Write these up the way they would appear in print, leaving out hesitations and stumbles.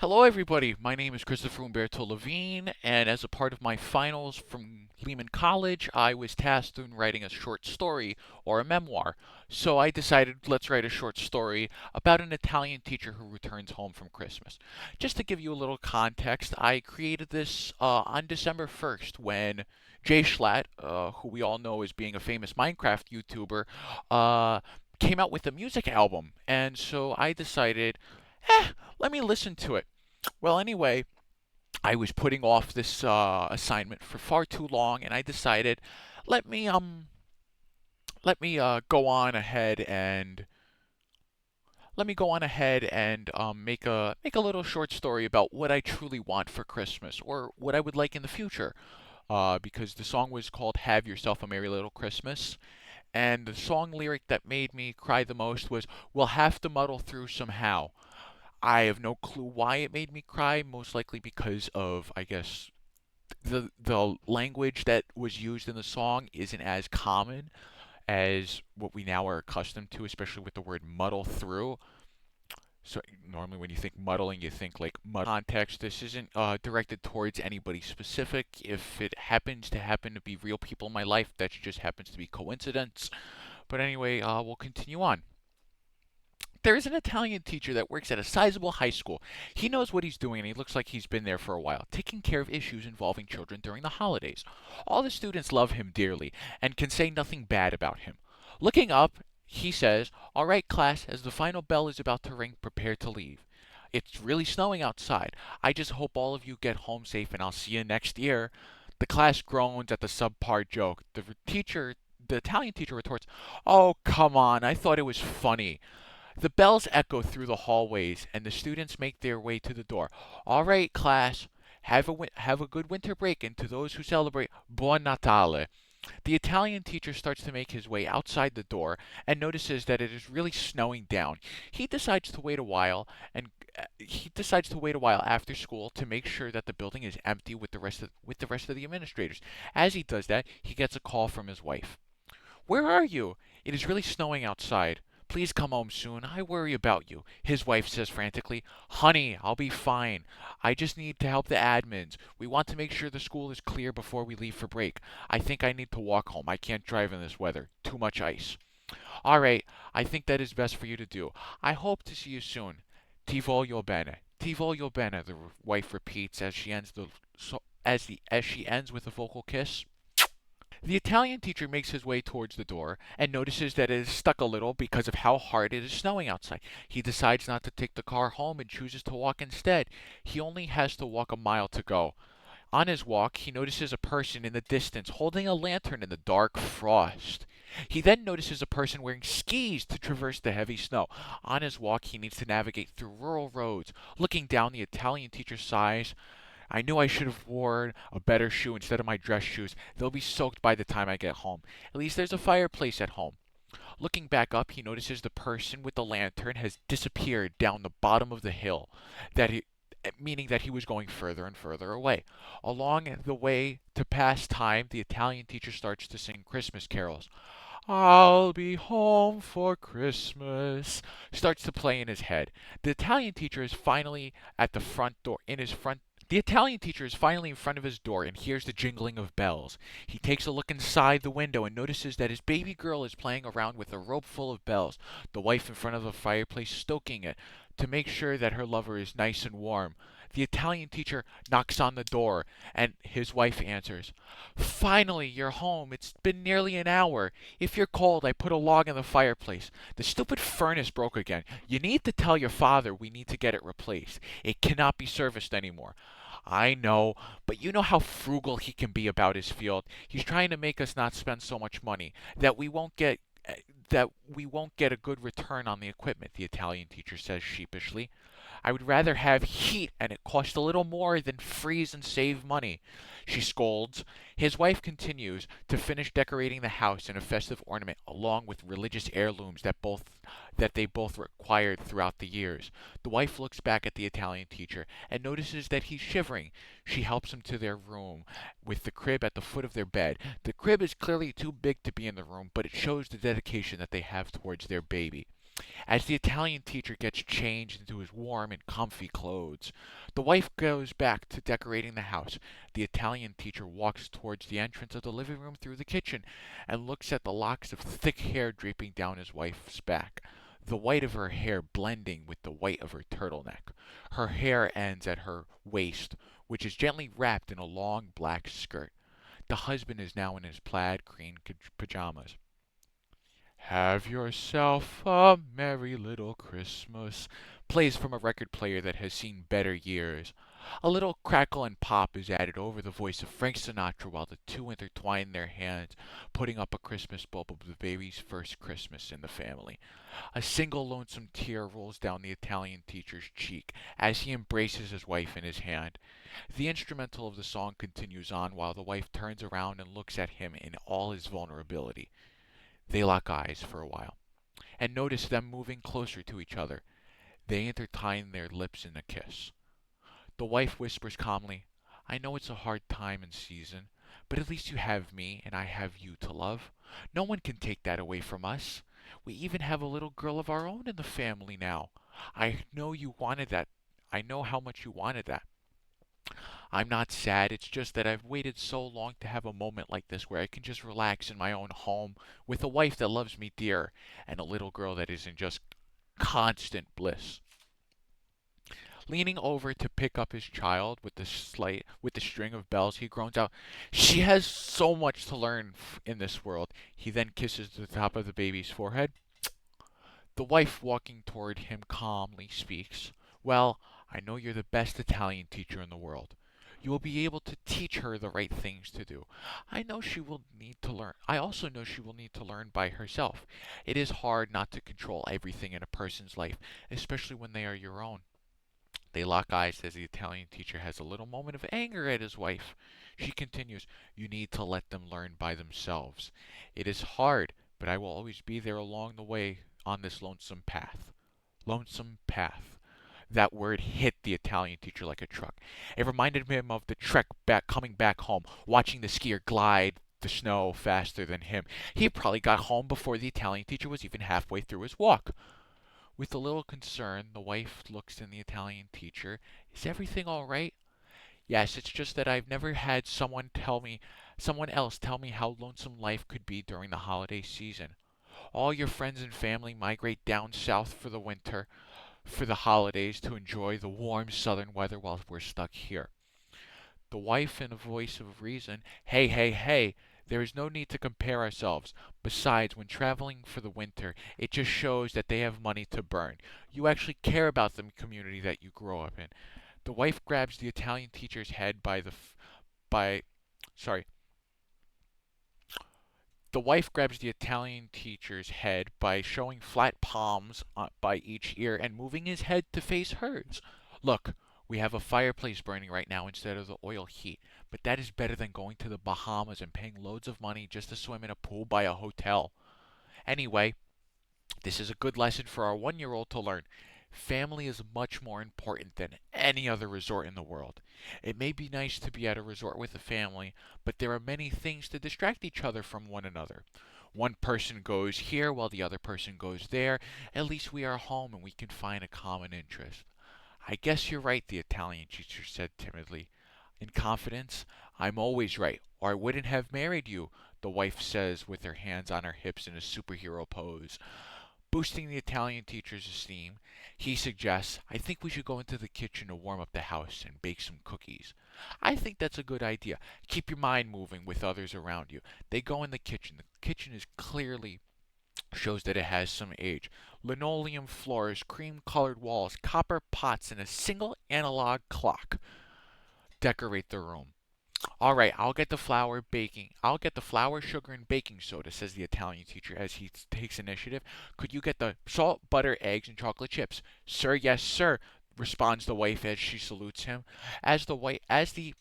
Hello, everybody. My name is Christopher Umberto Levine, and as a part of my finals from Lehman College, I was tasked with writing a short story or a memoir. So I decided let's write a short story about an Italian teacher who returns home from Christmas. Just to give you a little context, I created this on December 1st when Jay Schlatt, who we all know as being a famous Minecraft YouTuber, uh, came out with a music album. And so I decided, let me listen to it. Well, anyway, I was putting off this assignment for far too long, and I decided, let me go on ahead and make a little short story about what I truly want for Christmas or what I would like in the future. Because the song was called "Have Yourself a Merry Little Christmas," and the song lyric that made me cry the most was, "We'll have to muddle through somehow." I have no clue why it made me cry, most likely because of, I guess, the language that was used in the song isn't as common as what we now are accustomed to, especially with the word muddle through. So normally when you think muddling, you think like mud context. This isn't directed towards anybody specific. If it happen to be real people in my life, that just happens to be coincidence. But anyway, we'll continue on. There is an Italian teacher that works at a sizable high school. He knows what he's doing and he looks like he's been there for a while, taking care of issues involving children during the holidays. All the students love him dearly and can say nothing bad about him. Looking up, he says, "All right, class, as the final bell is about to ring, prepare to leave. It's really snowing outside. I just hope all of you get home safe and I'll see you next year." The class groans at the subpar joke. The Italian teacher retorts, "Oh, come on, I thought it was funny." The bells echo through the hallways, and the students make their way to the door. "All right, class, have a good winter break, and to those who celebrate, Buon Natale." The Italian teacher starts to make his way outside the door and notices that it is really snowing down. He decides to wait a while after school to make sure that the building is empty with the rest of the administrators. As he does that, he gets a call from his wife. "Where are you? It is really snowing outside. Please come home soon. I worry about you," his wife says frantically. "Honey, I'll be fine. I just need to help the admins. We want to make sure the school is clear before we leave for break. I think I need to walk home. I can't drive in this weather. Too much ice." "All right, I think that is best for you to do. I hope to see you soon. Ti voglio bene. Ti voglio bene," the wife repeats as she ends as she ends with a vocal kiss. The Italian teacher makes his way towards the door and notices that it is stuck a little because of how hard it is snowing outside. He decides not to take the car home and chooses to walk instead. He only has to walk a mile to go. On his walk, he notices a person in the distance holding a lantern in the dark frost. He then notices a person wearing skis to traverse the heavy snow. On his walk, he needs to navigate through rural roads. Looking down, the Italian teacher sighs. "I knew I should have worn a better shoe instead of my dress shoes. They'll be soaked by the time I get home. At least there's a fireplace at home." Looking back up, he notices the person with the lantern has disappeared down the bottom of the hill, that he, meaning that he was going further and further away. Along the way to pass time, the Italian teacher starts to sing Christmas carols. "I'll be home for Christmas" starts to play in his head. The Italian teacher is finally at the front door, in his front the Italian teacher is finally in front of his door and hears the jingling of bells. He takes a look inside the window and notices that his baby girl is playing around with a rope full of bells, the wife in front of the fireplace stoking it to make sure that her lover is nice and warm. The Italian teacher knocks on the door, and his wife answers. "Finally, you're home. It's been nearly an hour. If you're cold, I put a log in the fireplace. The stupid furnace broke again. You need to tell your father we need to get it replaced. It cannot be serviced anymore." "I know, but you know how frugal he can be about his field. He's trying to make us not spend so much money that we won't get a good return on the equipment," the Italian teacher says sheepishly. "I would rather have heat and it cost a little more than freeze and save money," she scolds. His wife continues to finish decorating the house in a festive ornament along with religious heirlooms that they both acquired throughout the years. The wife looks back at the Italian teacher and notices that he's shivering. She helps him to their room with the crib at the foot of their bed. The crib is clearly too big to be in the room, but it shows the dedication that they have towards their baby. As the Italian teacher gets changed into his warm and comfy clothes, the wife goes back to decorating the house. The Italian teacher walks towards the entrance of the living room through the kitchen and looks at the locks of thick hair draping down his wife's back, the white of her hair blending with the white of her turtleneck. Her hair ends at her waist, which is gently wrapped in a long black skirt. The husband is now in his plaid green pajamas. Have yourself a merry little Christmas plays from a record player that has seen better years. A little crackle and pop is added over the voice of Frank Sinatra while the two intertwine their hands, putting up a Christmas bulb of the baby's first Christmas in the family. A single lonesome tear rolls down the Italian teacher's cheek as he embraces his wife in his hand. The instrumental of the song continues on while the wife turns around and looks at him in all his vulnerability. They lock eyes for a while, and notice them moving closer to each other. They intertwine their lips in a kiss. The wife whispers calmly, I know it's a hard time and season, but at least you have me and I have you to love. No one can take that away from us. We even have a little girl of our own in the family now. I know you wanted that. I know how much you wanted that. I'm not sad, it's just that I've waited so long to have a moment like this where I can just relax in my own home with a wife that loves me dear and a little girl that is in just constant bliss. Leaning over to pick up his child with the string of bells, he groans out, "She has so much to learn in this world." He then kisses the top of the baby's forehead. The wife walking toward him calmly speaks, "Well, I know you're the best Italian teacher in the world. You will be able to teach her the right things to do. I know she will need to learn. I also know she will need to learn by herself. It is hard not to control everything in a person's life, especially when they are your own." They lock eyes as the Italian teacher has a little moment of anger at his wife. She continues, "You need to let them learn by themselves. It is hard, but I will always be there along the way on this lonesome path." Lonesome path. That word hit the Italian teacher like a truck. It reminded him of the trek back coming back home, watching the skier glide the snow faster than him. He probably got home before the Italian teacher was even halfway through his walk. With a little concern, the wife looks in the Italian teacher. "Is everything all right?" "Yes, it's just that I've never had someone else tell me how lonesome life could be during the holiday season. All your friends and family migrate down south for the winter, for the holidays to enjoy the warm southern weather while we're stuck here." The wife, in a voice of reason, "Hey, hey, hey, there is no need to compare ourselves. Besides, when traveling for the winter, it just shows that they have money to burn. You actually care about the community that you grow up in." The wife grabs the Italian teacher's head by sorry. The wife grabs the Italian teacher's head by showing flat palms by each ear and moving his head to face hers. "Look, we have a fireplace burning right now instead of the oil heat, but that is better than going to the Bahamas and paying loads of money just to swim in a pool by a hotel. Anyway, this is a good lesson for our 1 year old to learn. Family is much more important than any other resort in the world. It may be nice to be at a resort with a family, but there are many things to distract each other from one another. One person goes here while the other person goes there. At least we are home and we can find a common interest." "I guess you're right," the Italian teacher said timidly. In confidence, "I'm always right, or I wouldn't have married you," the wife says with her hands on her hips in a superhero pose. Boosting the Italian teacher's esteem, he suggests, "I think we should go into the kitchen to warm up the house and bake some cookies." "I think that's a good idea. Keep your mind moving with others around you." They go in the kitchen. The kitchen is clearly shows that it has some age. Linoleum floors, cream-colored walls, copper pots, and a single analog clock decorate the room. "All right, I'll get the flour, sugar, and baking soda," says the Italian teacher as he takes initiative. "Could you get the salt, butter, eggs, and chocolate chips?" "Sir, yes, sir," responds the wife as she salutes him. As the wi- as the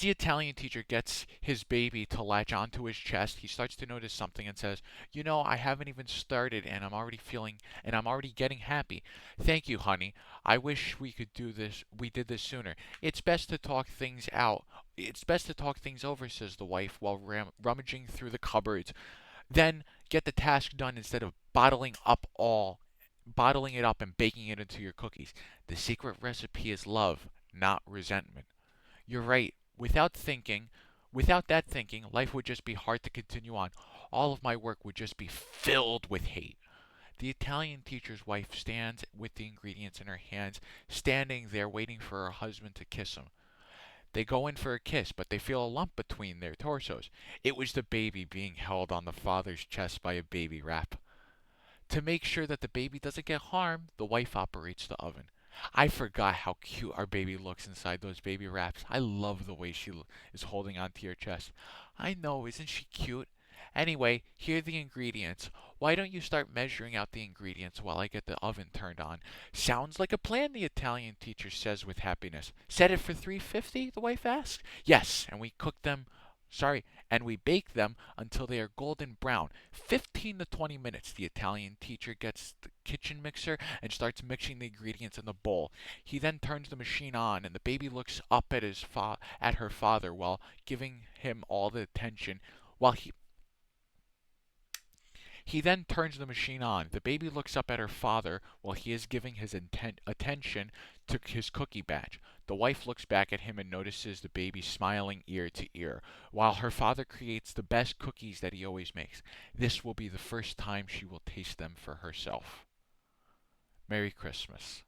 Italian teacher gets his baby to latch onto his chest, he starts to notice something and says, "You know, I haven't even started and I'm already getting happy. Thank you, honey. I wish we did this sooner. It's best to talk things out. It's best to talk things over," says the wife while rummaging through the cupboards. "Then get the task done instead of bottling up all, bottling it up and baking it into your cookies. The secret recipe is love, not resentment. You're right. Without that thinking, life would just be hard to continue on. All of my work would just be filled with hate. The Italian teacher's wife stands with the ingredients in her hands, standing there waiting for her husband to kiss him. They go in for a kiss, but they feel a lump between their torsos. It was the baby being held on the father's chest by a baby wrap. To make sure that the baby doesn't get harmed, the wife operates the oven. I forgot how cute our baby looks inside those baby wraps. I love the way is holding onto your chest. I know, isn't she cute? Anyway, here are the ingredients. Why don't you start measuring out the ingredients while I get the oven turned on? Sounds like a plan, the Italian teacher says with happiness. Set it for 350? The wife asks. Yes, and we cook them. Sorry, and we bake them until they are golden brown. 15 to 20 minutes. The Italian teacher gets the kitchen mixer and starts mixing the ingredients in the bowl. He then turns the machine on, and the baby looks up at her father while giving him all the attention. While he then turns the machine on. The baby looks up at her father while he is giving his attention to his cookie batch. The wife looks back at him and notices the baby smiling ear to ear, while her father creates the best cookies that he always makes. This will be the first time she will taste them for herself. Merry Christmas.